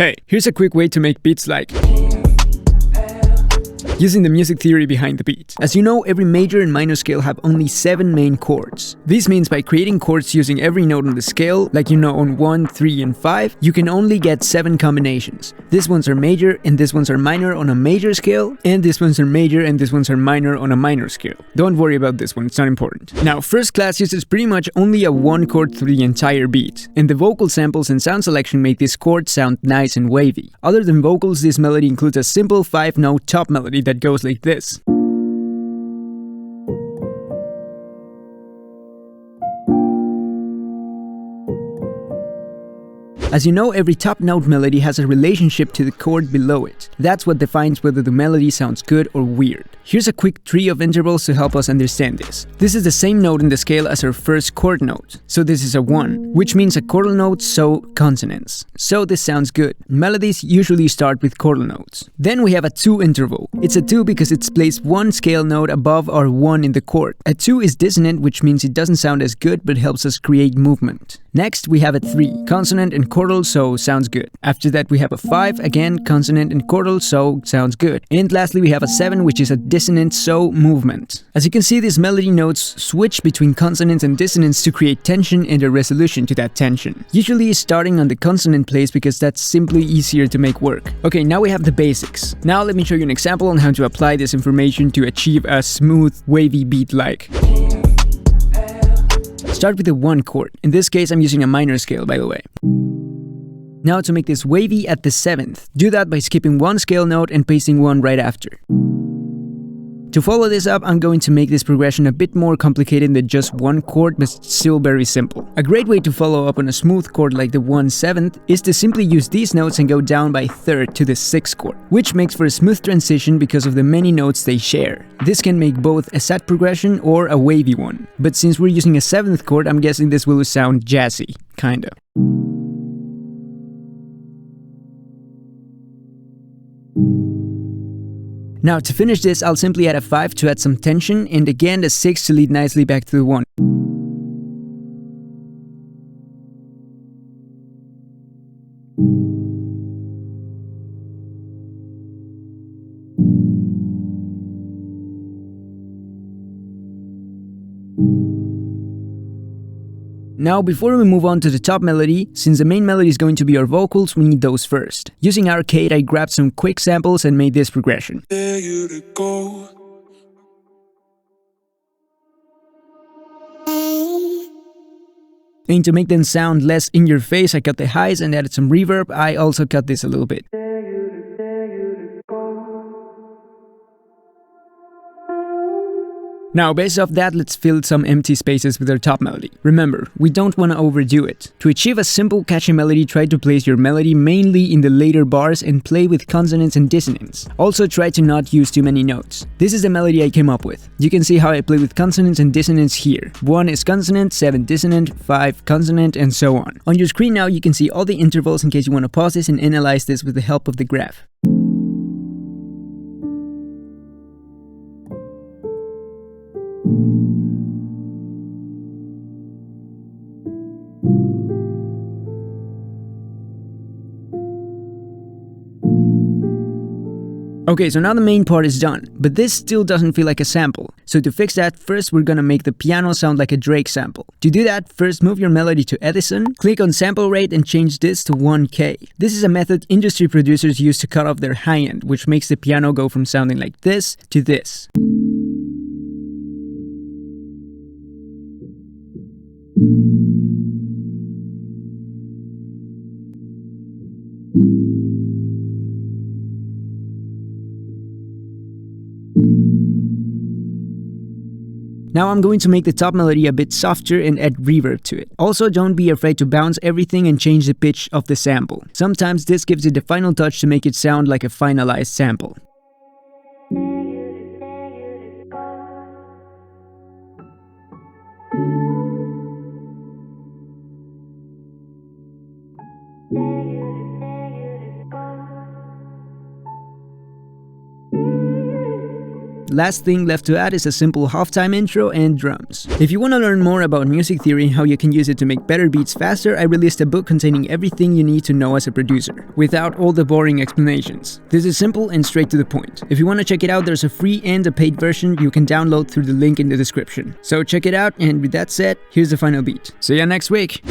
Hey, here's a quick way to make beats like using the music theory behind the beat. As you know, every major and minor scale have only 7 main chords. This means by creating chords using every note on the scale, like you know on 1, 3, and 5, you can only get 7 combinations. These ones are major and these ones are minor on a major scale, and these ones are major and these ones are minor on a minor scale. Don't worry about this one, it's not important. Now, first class uses pretty much only a 1 chord through the entire beat, and the vocal samples and sound selection make this chord sound nice and wavy. Other than vocals, this melody includes a simple 5-note top melody that goes like this. As you know, every top note melody has a relationship to the chord below it. That's what defines whether the melody sounds good or weird. Here's a quick tree of intervals to help us understand this. This is the same note in the scale as our first chord note. So this is a 1, which means a chordal note, so consonants. So this sounds good. Melodies usually start with chordal notes. Then we have a 2 interval. It's a 2 because it's placed 1 scale note above our 1 in the chord. A 2 is dissonant, which means it doesn't sound as good but helps us create movement. Next, we have a 3, consonant and chordal, so sounds good. After that, we have a 5, again consonant and chordal, so sounds good. And lastly, we have a 7, which is a dissonant, so movement. As you can see, these melody notes switch between consonants and dissonance to create tension and a resolution to that tension. Usually starting on the consonant place because that's simply easier to make work. Okay, now we have the basics. Now let me show you an example on how to apply this information to achieve a smooth, wavy beat like. Start with the 1 chord. In this case, I'm using a minor scale, by the way. Now to make this wavy at the 7th, do that by skipping 1 scale note and pasting 1 right after. To follow this up, I'm going to make this progression a bit more complicated than just 1 chord, but still very simple. A great way to follow up on a smooth chord like the 1/7 is to simply use these notes and go down by 1/3 to the 6th chord, which makes for a smooth transition because of the many notes they share. This can make both a sad progression or a wavy one. But since we're using a 7th chord, I'm guessing this will sound jazzy, kinda. Now to finish this, I'll simply add a 5 to add some tension, and again the 6 to lead nicely back to the 1. Now, before we move on to the top melody, since the main melody is going to be our vocals, we need those first. Using Arcade, I grabbed some quick samples and made this progression. And to make them sound less in your face, I cut the highs and added some reverb. I also cut this a little bit. Now, based off that, let's fill some empty spaces with our top melody. Remember, we don't want to overdo it. To achieve a simple, catchy melody, try to place your melody mainly in the later bars and play with consonants and dissonance. Also, try to not use too many notes. This is the melody I came up with. You can see how I play with consonants and dissonance here. 1 is consonant, 7 dissonant, 5 consonant, and so on. On your screen now, you can see all the intervals in case you want to pause this and analyze this with the help of the graph. Okay, so now the main part is done, but this still doesn't feel like a sample. So to fix that, first we're gonna make the piano sound like a Drake sample. To do that, first move your melody to Edison, click on sample rate and change this to 1K. This is a method industry producers use to cut off their high end, which makes the piano go from sounding like this to this. Now I'm going to make the top melody a bit softer and add reverb to it. Also, don't be afraid to bounce everything and change the pitch of the sample. Sometimes this gives it the final touch to make it sound like a finalized sample. Last thing left to add is a simple halftime intro and drums. If you want to learn more about music theory and how you can use it to make better beats faster, I released a book containing everything you need to know as a producer, without all the boring explanations. This is simple and straight to the point. If you want to check it out, there's a free and a paid version you can download through the link in the description. So check it out, and with that said, here's the final beat. See ya next week!